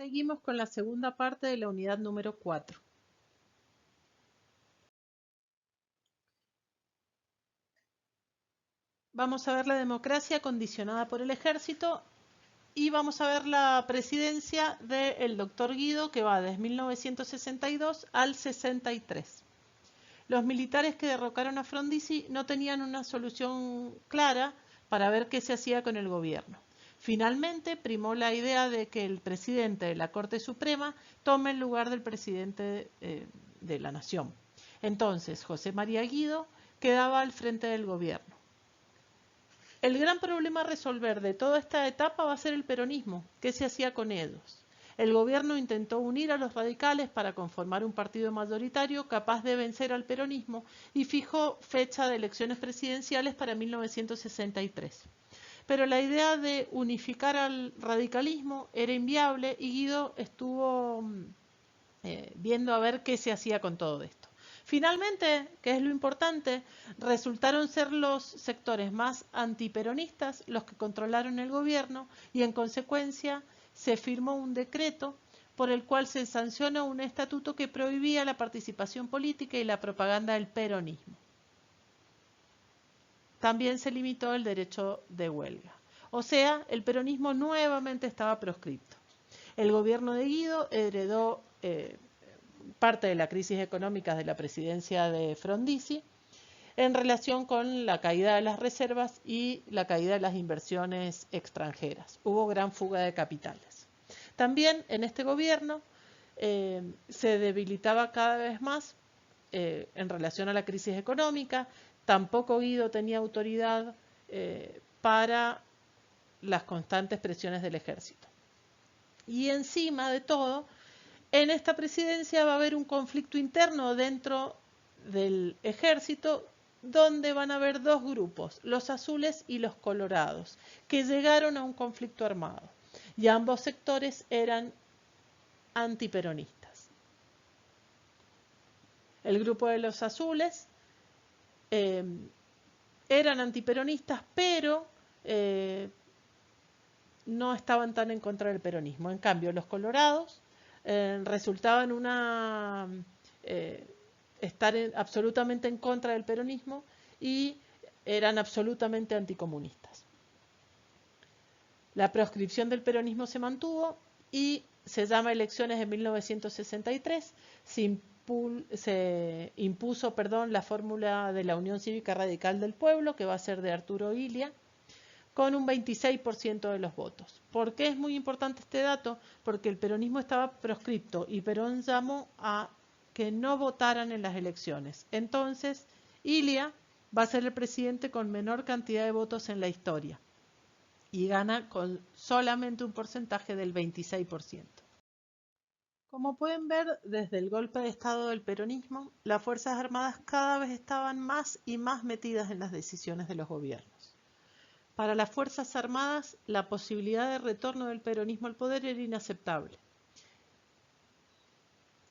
Seguimos con la segunda parte de la unidad número 4. Vamos a ver la democracia condicionada por el ejército y vamos a ver la presidencia del doctor Guido, que va desde 1962 al 63. Los militares que derrocaron a Frondizi no tenían una solución clara para ver qué se hacía con el gobierno. Finalmente primó la idea de que el presidente de la Corte Suprema tome el lugar del presidente de la Nación. Entonces, José María Guido quedaba al frente del gobierno. El gran problema a resolver de toda esta etapa va a ser el peronismo. ¿Qué se hacía con ellos? El gobierno intentó unir a los radicales para conformar un partido mayoritario capaz de vencer al peronismo y fijó fecha de elecciones presidenciales para 1963. Pero la idea de unificar al radicalismo era inviable y Guido estuvo viendo a ver qué se hacía con todo esto. Finalmente, que es lo importante, resultaron ser los sectores más antiperonistas los que controlaron el gobierno y en consecuencia se firmó un decreto por el cual se sanciona un estatuto que prohibía la participación política y la propaganda del peronismo. También se limitó el derecho de huelga. O sea, el peronismo nuevamente estaba proscripto. El gobierno de Guido heredó parte de la crisis económica de la presidencia de Frondizi en relación con la caída de las reservas y la caída de las inversiones extranjeras. Hubo gran fuga de capitales. También en este gobierno se debilitaba cada vez más en relación a la crisis económica. Tampoco Guido tenía autoridad para las constantes presiones del ejército. Y encima de todo, en esta presidencia va a haber un conflicto interno dentro del ejército donde van a haber dos grupos, los azules y los colorados, que llegaron a un conflicto armado. Y ambos sectores eran antiperonistas. El grupo de los azules eran antiperonistas, pero no estaban tan en contra del peronismo. En cambio, los colorados resultaban estar absolutamente en contra del peronismo y eran absolutamente anticomunistas. La proscripción del peronismo se mantuvo y se llama elecciones en 1963, se impuso la fórmula de la Unión Cívica Radical del Pueblo, que va a ser de Arturo Illia, con un 26% de los votos. ¿Por qué es muy importante este dato? Porque el peronismo estaba proscripto y Perón llamó a que no votaran en las elecciones. Entonces, Illia va a ser el presidente con menor cantidad de votos en la historia y gana con solamente un porcentaje del 26%. Como pueden ver, desde el golpe de Estado del peronismo, las Fuerzas Armadas cada vez estaban más y más metidas en las decisiones de los gobiernos. Para las Fuerzas Armadas, la posibilidad de retorno del peronismo al poder era inaceptable.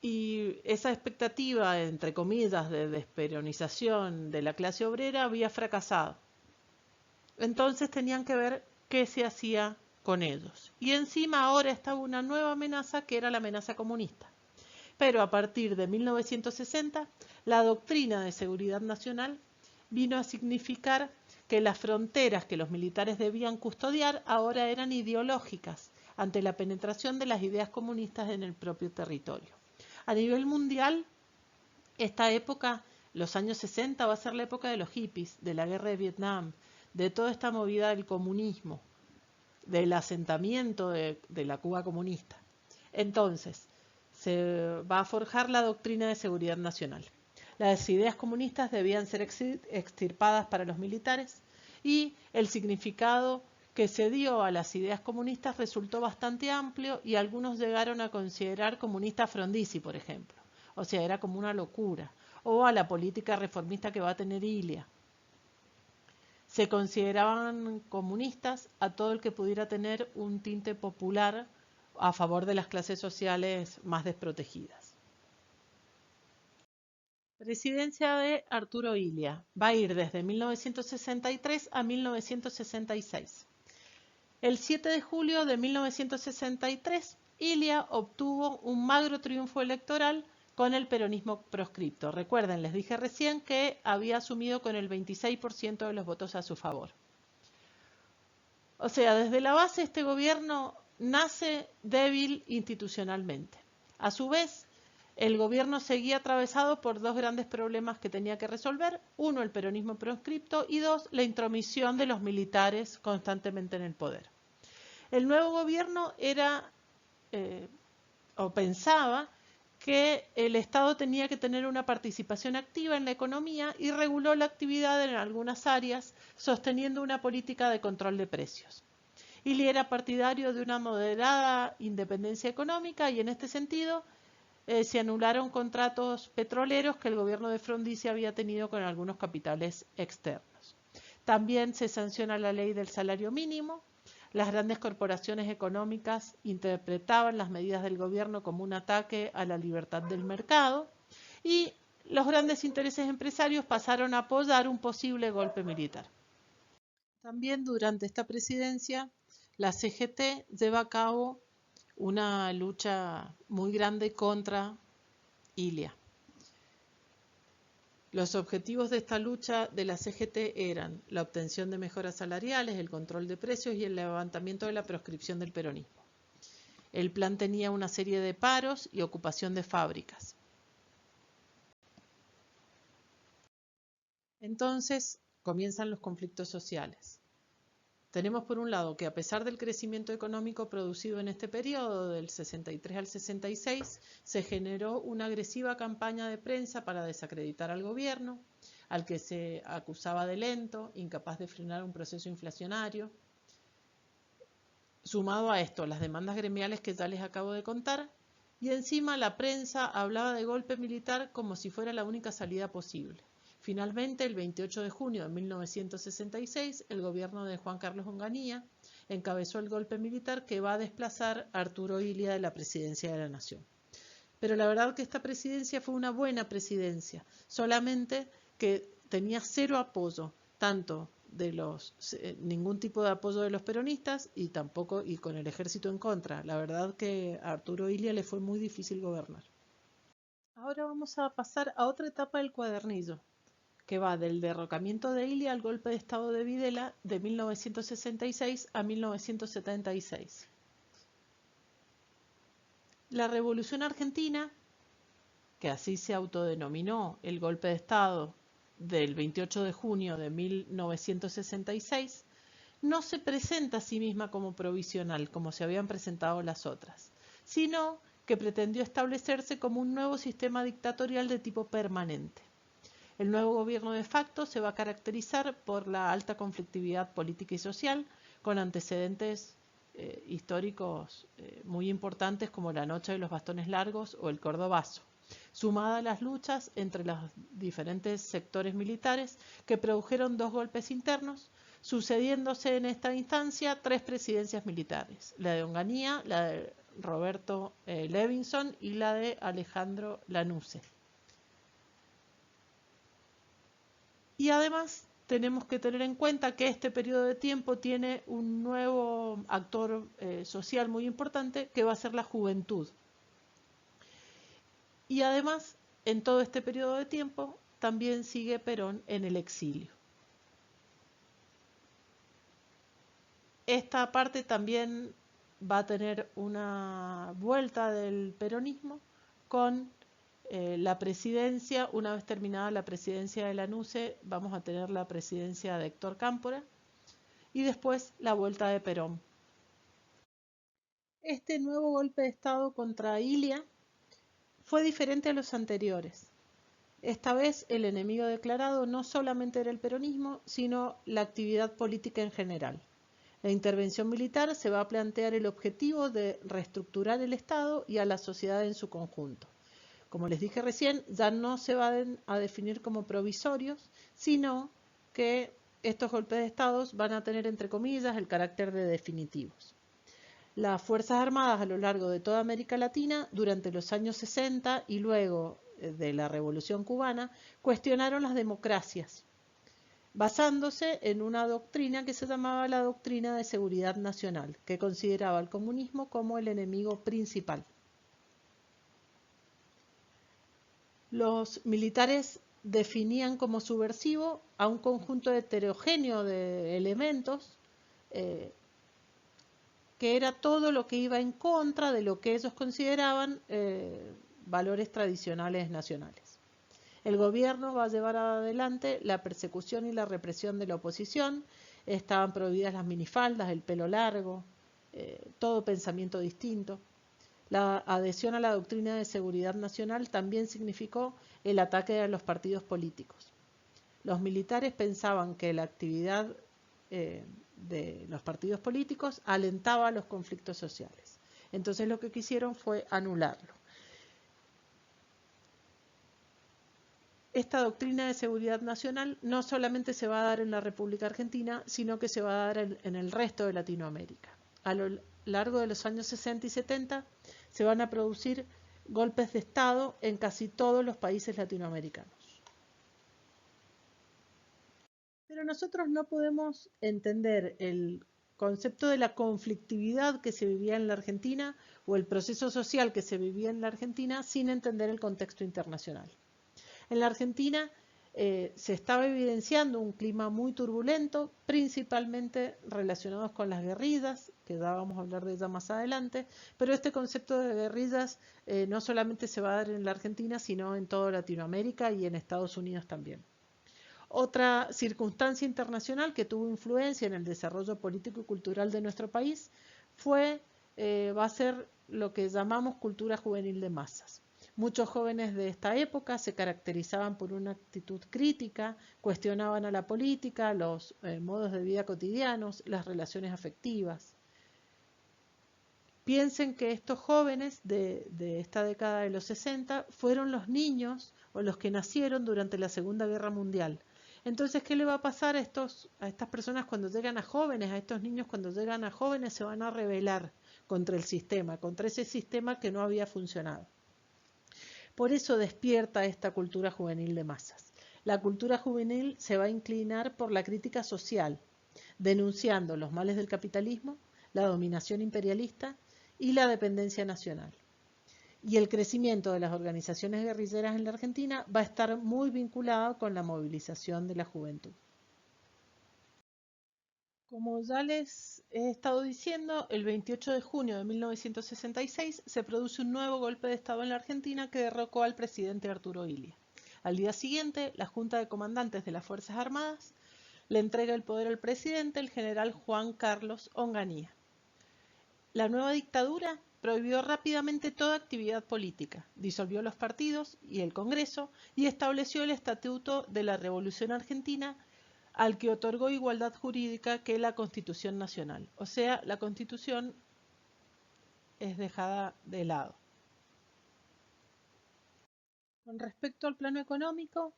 Y esa expectativa, entre comillas, de desperonización de la clase obrera había fracasado. Entonces tenían que ver qué se hacía con ellos. Y encima ahora estaba una nueva amenaza que era la amenaza comunista. Pero a partir de 1960, la doctrina de seguridad nacional vino a significar que las fronteras que los militares debían custodiar ahora eran ideológicas ante la penetración de las ideas comunistas en el propio territorio. A nivel mundial, esta época, los años 60, va a ser la época de los hippies, de la guerra de Vietnam, de toda esta movida del comunismo, del asentamiento de la Cuba comunista. Entonces, se va a forjar la doctrina de seguridad nacional. Las ideas comunistas debían ser extirpadas para los militares y el significado que se dio a las ideas comunistas resultó bastante amplio y algunos llegaron a considerar comunista a Frondizi, por ejemplo. O sea, era como una locura. O a la política reformista que va a tener Illia. Se consideraban comunistas a todo el que pudiera tener un tinte popular a favor de las clases sociales más desprotegidas. Presidencia de Arturo Illia. Va a ir desde 1963 a 1966. El 7 de julio de 1963, Ilia obtuvo un magro triunfo electoral con el peronismo proscripto. Recuerden, les dije recién que había asumido con el 26% de los votos a su favor. O sea, desde la base este gobierno nace débil institucionalmente. A su vez, el gobierno seguía atravesado por dos grandes problemas que tenía que resolver. Uno, el peronismo proscripto, y dos, la intromisión de los militares constantemente en el poder. El nuevo gobierno pensaba que el Estado tenía que tener una participación activa en la economía y reguló la actividad en algunas áreas, sosteniendo una política de control de precios. Ilia era partidario de una moderada independencia económica y en este sentido se anularon contratos petroleros que el gobierno de Frondizi había tenido con algunos capitales externos. También se sanciona la ley del salario mínimo. Las grandes corporaciones económicas interpretaban las medidas del gobierno como un ataque a la libertad del mercado y los grandes intereses empresarios pasaron a apoyar un posible golpe militar. También durante esta presidencia, la CGT lleva a cabo una lucha muy grande contra Ilia. Los objetivos de esta lucha de la CGT eran la obtención de mejoras salariales, el control de precios y el levantamiento de la proscripción del peronismo. El plan tenía una serie de paros y ocupación de fábricas. Entonces comienzan los conflictos sociales. Tenemos por un lado que a pesar del crecimiento económico producido en este periodo, del 63 al 66, se generó una agresiva campaña de prensa para desacreditar al gobierno, al que se acusaba de lento, incapaz de frenar un proceso inflacionario. Sumado a esto, las demandas gremiales que ya les acabo de contar, y encima la prensa hablaba de golpe militar como si fuera la única salida posible. Finalmente, el 28 de junio de 1966, el gobierno de Juan Carlos Onganía encabezó el golpe militar que va a desplazar a Arturo Illia de la presidencia de la Nación. Pero la verdad que esta presidencia fue una buena presidencia, solamente que tenía cero apoyo, tanto de ningún tipo de apoyo de los peronistas y tampoco y con el ejército en contra. La verdad que a Arturo Illia le fue muy difícil gobernar. Ahora vamos a pasar a otra etapa del cuadernillo, que va del derrocamiento de Illia al golpe de Estado de Videla de 1966 a 1976. La Revolución Argentina, que así se autodenominó el golpe de Estado del 28 de junio de 1966, no se presenta a sí misma como provisional, como se habían presentado las otras, sino que pretendió establecerse como un nuevo sistema dictatorial de tipo permanente. El nuevo gobierno de facto se va a caracterizar por la alta conflictividad política y social, con antecedentes históricos muy importantes como la Noche de los Bastones Largos o el Cordobazo, sumada a las luchas entre los diferentes sectores militares que produjeron dos golpes internos, sucediéndose en esta instancia tres presidencias militares, la de Onganía, la de Roberto Levinson y la de Alejandro Lanusse. Y además tenemos que tener en cuenta que este periodo de tiempo tiene un nuevo actor social muy importante que va a ser la juventud. Y además, en todo este periodo de tiempo, también sigue Perón en el exilio. Esta parte también va a tener una vuelta del peronismo con la presidencia. Una vez terminada la presidencia de Lanusse, vamos a tener la presidencia de Héctor Cámpora y después la vuelta de Perón. Este nuevo golpe de Estado contra Illia fue diferente a los anteriores. Esta vez el enemigo declarado no solamente era el peronismo, sino la actividad política en general. La intervención militar se va a plantear el objetivo de reestructurar el Estado y a la sociedad en su conjunto. Como les dije recién, ya no se van a definir como provisorios, sino que estos golpes de Estado van a tener, entre comillas, el carácter de definitivos. Las Fuerzas Armadas a lo largo de toda América Latina, durante los años 60 y luego de la Revolución Cubana, cuestionaron las democracias. basándose en una doctrina que se llamaba la doctrina de seguridad nacional, que consideraba al comunismo como el enemigo principal. Los militares definían como subversivo a un conjunto heterogéneo de elementos que era todo lo que iba en contra de lo que ellos consideraban valores tradicionales nacionales. El gobierno va a llevar adelante la persecución y la represión de la oposición. Estaban prohibidas las minifaldas, el pelo largo, todo pensamiento distinto. La adhesión a la doctrina de seguridad nacional también significó el ataque a los partidos políticos. Los militares pensaban que la actividad de los partidos políticos alentaba los conflictos sociales. Entonces lo que quisieron fue anularlo. Esta doctrina de seguridad nacional no solamente se va a dar en la República Argentina, sino que se va a dar en el resto de Latinoamérica. A lo largo de los años 60 y 70 se van a producir golpes de Estado en casi todos los países latinoamericanos. Pero nosotros no podemos entender el concepto de la conflictividad que se vivía en la Argentina o el proceso social que se vivía en la Argentina sin entender el contexto internacional. En la Argentina se estaba evidenciando un clima muy turbulento, principalmente relacionados con las guerrillas, que vamos a hablar de ellas más adelante, pero este concepto de guerrillas no solamente se va a dar en la Argentina, sino en toda Latinoamérica y en Estados Unidos también. Otra circunstancia internacional que tuvo influencia en el desarrollo político y cultural de nuestro país va a ser lo que llamamos cultura juvenil de masas. Muchos jóvenes de esta época se caracterizaban por una actitud crítica, cuestionaban a la política, los modos de vida cotidianos, las relaciones afectivas. Piensen que estos jóvenes de esta década de los 60 fueron los niños o los que nacieron durante la Segunda Guerra Mundial. Entonces, ¿qué le va a pasar a estas personas cuando llegan a jóvenes, a estos niños cuando llegan a jóvenes? Se van a rebelar contra el sistema, contra ese sistema que no había funcionado. Por eso despierta esta cultura juvenil de masas. La cultura juvenil se va a inclinar por la crítica social, denunciando los males del capitalismo, la dominación imperialista y la dependencia nacional. Y el crecimiento de las organizaciones guerrilleras en la Argentina va a estar muy vinculado con la movilización de la juventud. Como ya les he estado diciendo, el 28 de junio de 1966 se produce un nuevo golpe de Estado en la Argentina que derrocó al presidente Arturo Illia. Al día siguiente, la Junta de Comandantes de las Fuerzas Armadas le entrega el poder al presidente, el general Juan Carlos Onganía. La nueva dictadura prohibió rápidamente toda actividad política, disolvió los partidos y el Congreso y estableció el Estatuto de la Revolución Argentina, al que otorgó igualdad jurídica que la Constitución Nacional. O sea, la Constitución es dejada de lado. Con respecto al plano económico,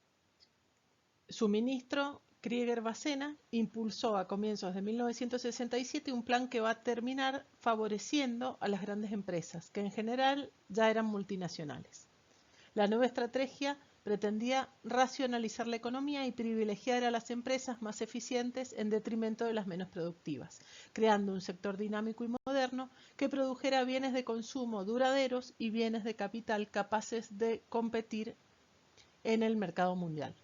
su ministro Krieger Bacena impulsó a comienzos de 1967 un plan que va a terminar favoreciendo a las grandes empresas, que en general ya eran multinacionales. La nueva estrategia pretendía racionalizar la economía y privilegiar a las empresas más eficientes en detrimento de las menos productivas, creando un sector dinámico y moderno que produjera bienes de consumo duraderos y bienes de capital capaces de competir en el mercado mundial.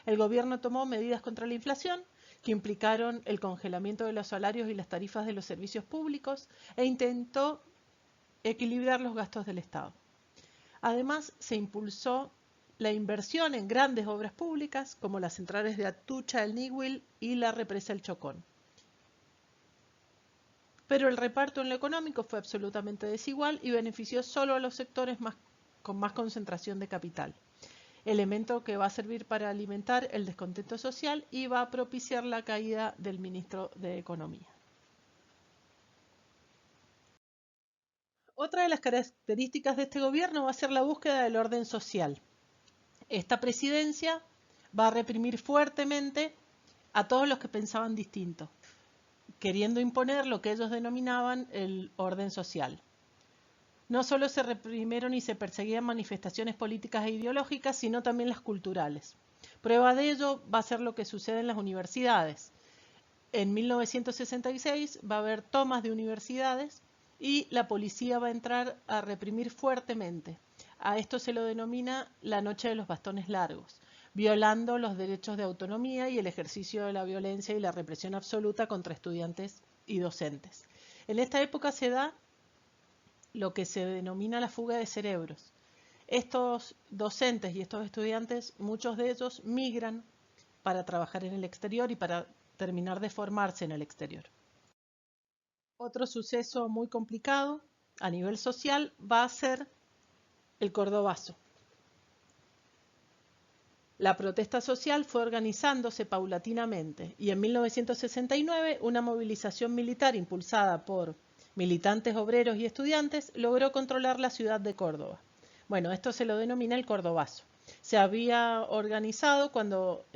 El gobierno tomó medidas contra la inflación, que implicaron el congelamiento de los salarios y las tarifas de los servicios públicos, e intentó equilibrar los gastos del Estado. Además, se impulsó la inversión en grandes obras públicas, como las centrales de Atucha, el Ñiquil y la represa El Chocón. Pero el reparto en lo económico fue absolutamente desigual y benefició solo a los sectores con más concentración de capital, elemento que va a servir para alimentar el descontento social y va a propiciar la caída del ministro de Economía. Otra de las características de este gobierno va a ser la búsqueda del orden social. Esta presidencia va a reprimir fuertemente a todos los que pensaban distinto, queriendo imponer lo que ellos denominaban el orden social. No solo se reprimieron y se perseguían manifestaciones políticas e ideológicas, sino también las culturales. Prueba de ello va a ser lo que sucede en las universidades. En 1966 va a haber tomas de universidades y la policía va a entrar a reprimir fuertemente. A esto se lo denomina la noche de los bastones largos, violando los derechos de autonomía y el ejercicio de la violencia y la represión absoluta contra estudiantes y docentes. En esta época se da lo que se denomina la fuga de cerebros. Estos docentes y estos estudiantes, muchos de ellos migran para trabajar en el exterior y para terminar de formarse en el exterior. Otro suceso muy complicado a nivel social va a ser el Cordobazo. La protesta social fue organizándose paulatinamente y en 1969 una movilización militar impulsada por militantes obreros y estudiantes logró controlar la ciudad de Córdoba. Bueno, esto se lo denomina el Cordobazo. Se había organizado cuando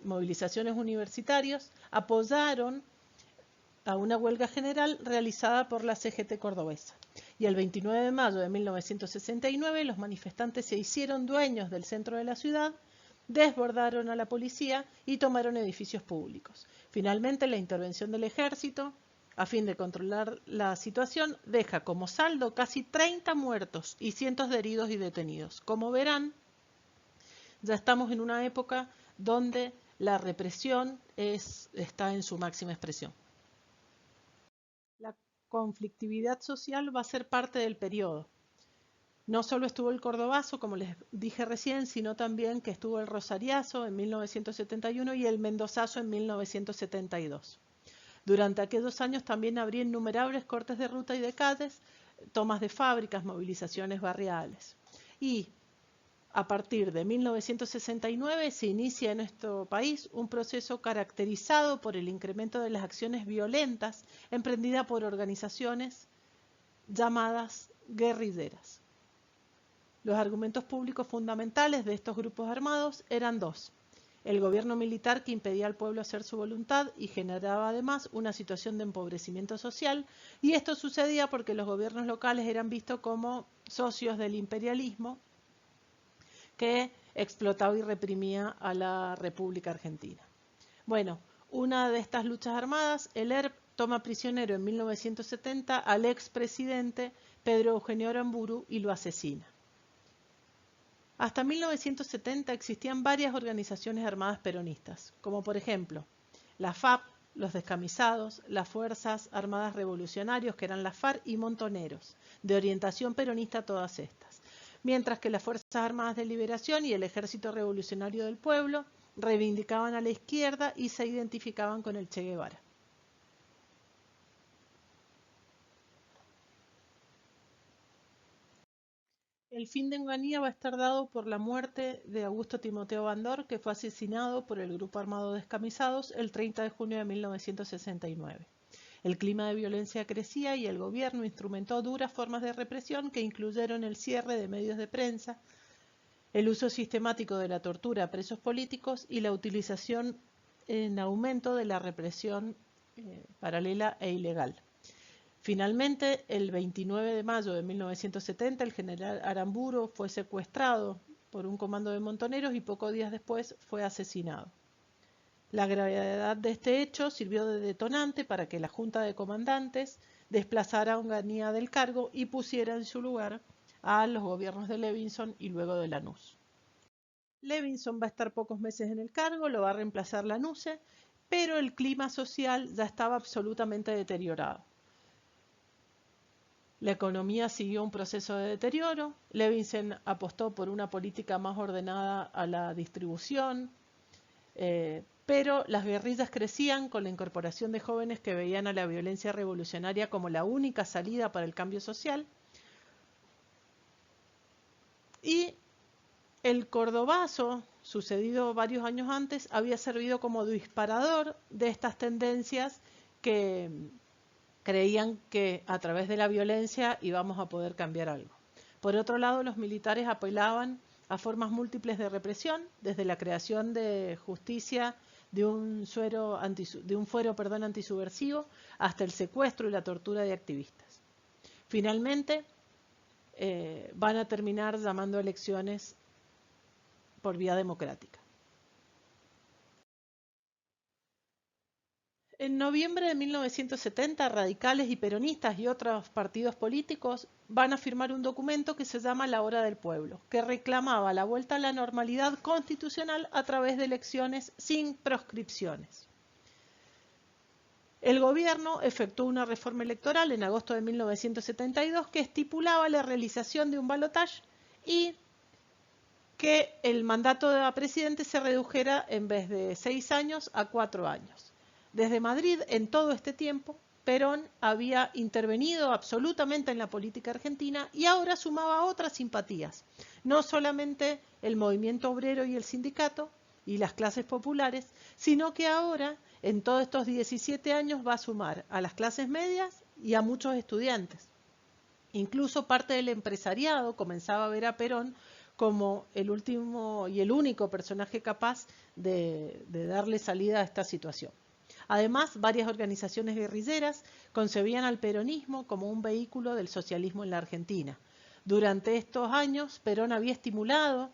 movilizaciones universitarias apoyaron a una huelga general realizada por la CGT cordobesa. Y el 29 de mayo de 1969 los manifestantes se hicieron dueños del centro de la ciudad, desbordaron a la policía y tomaron edificios públicos. Finalmente, la intervención del ejército, a fin de controlar la situación, deja como saldo casi 30 muertos y cientos de heridos y detenidos. Como verán, ya estamos en una época donde la represión está en su máxima expresión. La conflictividad social va a ser parte del periodo. No solo estuvo el Cordobazo, como les dije recién, sino también que estuvo el Rosariazo en 1971 y el Mendozazo en 1972. Durante aquellos años también habría innumerables cortes de ruta y de calles, tomas de fábricas, movilizaciones barriales. Y a partir de 1969 se inicia en nuestro país un proceso caracterizado por el incremento de las acciones violentas emprendidas por organizaciones llamadas guerrilleras. Los argumentos públicos fundamentales de estos grupos armados eran dos: el gobierno militar, que impedía al pueblo hacer su voluntad y generaba además una situación de empobrecimiento social, y esto sucedía porque los gobiernos locales eran vistos como socios del imperialismo que explotaba y reprimía a la República Argentina. Bueno, una de estas luchas armadas, el ERP toma prisionero en 1970 al expresidente Pedro Eugenio Aramburu y lo asesina. Hasta 1970 existían varias organizaciones armadas peronistas, como por ejemplo la FAP, los Descamisados, las Fuerzas Armadas Revolucionarios, que eran la FARC, y Montoneros, de orientación peronista todas estas. Mientras que las Fuerzas Armadas de Liberación y el Ejército Revolucionario del Pueblo reivindicaban a la izquierda y se identificaban con el Che Guevara. El fin de Onganía va a estar dado por la muerte de Augusto Timoteo Bandor, que fue asesinado por el grupo armado Descamisados el 30 de junio de 1969. El clima de violencia crecía y el gobierno instrumentó duras formas de represión que incluyeron el cierre de medios de prensa, el uso sistemático de la tortura a presos políticos y la utilización en aumento de la represión paralela e ilegal. Finalmente, el 29 de mayo de 1970, el general Aramburu fue secuestrado por un comando de montoneros y pocos días después fue asesinado. La gravedad de este hecho sirvió de detonante para que la Junta de Comandantes desplazara a Onganía del cargo y pusiera en su lugar a los gobiernos de Levinson y luego de Lanús. Levinson va a estar pocos meses en el cargo, lo va a reemplazar Lanusse, pero el clima social ya estaba absolutamente deteriorado. La economía siguió un proceso de deterioro. Levinson apostó por una política más ordenada a la distribución, pero las guerrillas crecían con la incorporación de jóvenes que veían a la violencia revolucionaria como la única salida para el cambio social. Y el Cordobazo, sucedido varios años antes, había servido como disparador de estas tendencias que creían que a través de la violencia íbamos a poder cambiar algo. Por otro lado, los militares apelaban a formas múltiples de represión, desde la creación de justicia de un fuero antisubversivo hasta el secuestro y la tortura de activistas. Finalmente, van a terminar llamando a elecciones por vía democrática. En noviembre de 1970, radicales y peronistas y otros partidos políticos van a firmar un documento que se llama La Hora del Pueblo, que reclamaba la vuelta a la normalidad constitucional a través de elecciones sin proscripciones. El gobierno efectuó una reforma electoral en agosto de 1972 que estipulaba la realización de un balotaje y que el mandato de presidente se redujera en vez de 6 años a 4 años. Desde Madrid, en todo este tiempo, Perón había intervenido absolutamente en la política argentina y ahora sumaba otras simpatías, no solamente el movimiento obrero y el sindicato y las clases populares, sino que ahora, en todos estos 17 años, va a sumar a las clases medias y a muchos estudiantes. Incluso parte del empresariado comenzaba a ver a Perón como el último y el único personaje capaz de darle salida a esta situación. Además, varias organizaciones guerrilleras concebían al peronismo como un vehículo del socialismo en la Argentina. Durante estos años, Perón había estimulado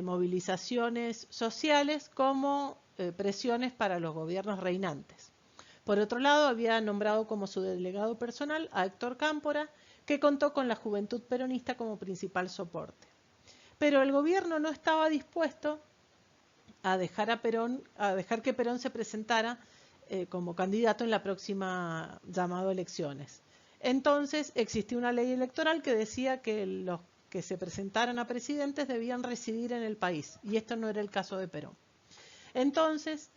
movilizaciones sociales como presiones para los gobiernos reinantes. Por otro lado, había nombrado como su delegado personal a Héctor Cámpora, que contó con la Juventud Peronista como principal soporte. Pero el gobierno no estaba dispuesto a dejar que Perón se presentara como candidato en la próxima llamada elecciones. Entonces existía una ley electoral que decía que los que se presentaran a presidentes debían residir en el país, y esto no era el caso de Perón. Entonces,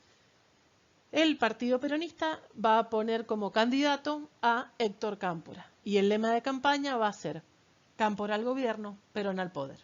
el Partido Peronista va a poner como candidato a Héctor Cámpora, y el lema de campaña va a ser Cámpora al gobierno, Perón al poder.